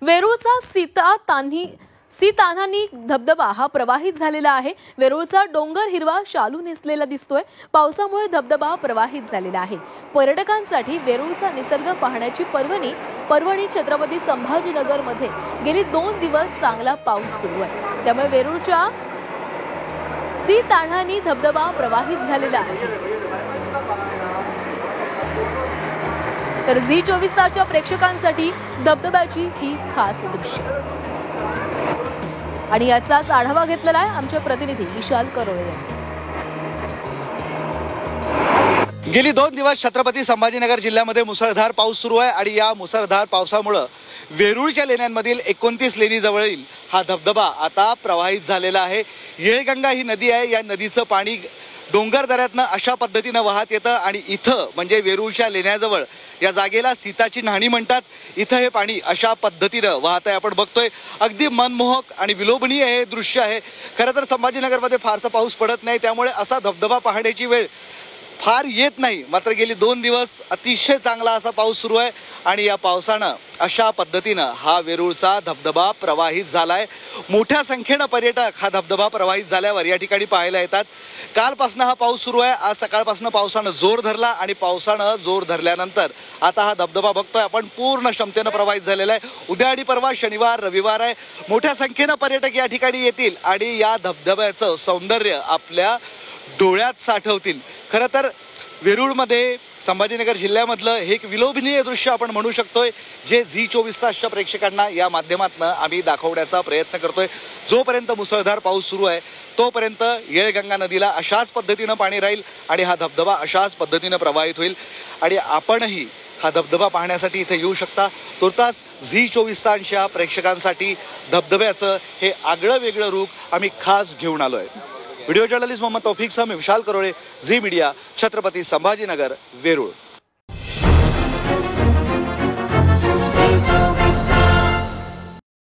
वेरूळचा सीतान्हानी धबधबा हा प्रवाहित झालेला आहे। वेरूळचा डोंगर हिरवा शालू नेसलेला दिसतोय। पावसामुळे धबधबा प्रवाहित झालेला आहे। पर्यटकांसाठी वेरूळचा निसर्ग पाहण्याची परभणी छत्रपती संभाजीनगर मध्ये गेली 2 दिवस चांगला पाऊस सुरू आहे। त्यामुळे वेरूळच्या सीतान्हानी धबधबा प्रवाहित झालेला आहे। तर झी24 तासच्या प्रेक्षकांसाठी धबधब्याची ही खास दृश्य आणि याचाच आढावा घेतलेला आहे आमचे प्रतिनिधी विशाल करोळे यांनी। गेली 2 दिवस छत्रपती संभाजीनगर जिल्ह्यामध्ये मुसळधार पाऊस सुरू आहे आणि या मुसळधार पावसामुळे वेरूळच्या लेण्यांमधील 29 लेणीजवळील हा धबधबा आता प्रवाहित झालेला आहे। येळगंगा ही नदी आहे। या नदीचं पाणी डोंगर दऱ्यातनं अशा पद्धतीनं वाहत येतं आणि इथं म्हणजे वेरूळच्या लेण्याजवळ या जागेला सीताची न्हाणी म्हणतात। इथं हे पाणी अशा पद्धतीनं वाहत आहे। आपण बघतोय अगदी मनमोहक आणि विलोभनीय हे दृश्य आहे। खरं तर संभाजीनगरमध्ये फारसा पाऊस पडत नाही, त्यामुळे असा धबधबा पाहण्याची वेळ फार येत नाही। मात्र गेली 2 दिवस अतिशय चांगला असा पाऊस सुरू आहे आणि या पावसानं अशा पद्धतीनं हा वेरूळचा धबधबा प्रवाहित झालाय। मोठ्या संख्येनं पर्यटक हा धबधबा प्रवाहित झाल्यावर या ठिकाणी पाहायला येतात। कालपासून हा पाऊस सुरू आहे। आज सकाळपासून पावसानं जोर धरला आणि पावसानं जोर धरल्यानंतर आता हा धबधबा बघतोय आपण पूर्ण क्षमतेनं प्रवाहित झालेला आहे। उद्या आणि परवा शनिवार रविवार आहे। मोठ्या संख्येनं पर्यटक या ठिकाणी येतील आणि या धबधब्याचं सौंदर्य आपल्या डोळ्यात साठवतील। खरं तर वेरूळमध्ये संभाजीनगर जिल्ह्यामधलं हे एक विलोभनीय दृश्य आपण म्हणू शकतोय, जे झी24 तासच्या प्रेक्षकांना या माध्यमातून आम्ही दाखवण्याचा प्रयत्न करतोय। जोपर्यंत मुसळधार पाऊस सुरू आहे तोपर्यंत येळगंगा नदीला अशाच पद्धतीनं पाणी राहील आणि हा धबधबा अशाच पद्धतीनं प्रवाहित होईल आणि आपणही हा धबधबा पाहण्यासाठी इथे येऊ शकता। तुर्तास झी24 तासच्या प्रेक्षकांसाठी धबधब्याचं हे आगळं वेगळं रूप आम्ही खास घेऊन आलोय। व्हिडिओ जर्नलिस्ट मोहम्मद तौफिकसह मी विशाल करोळे, झी मीडिया, छत्रपती संभाजीनगर, वेरूळ।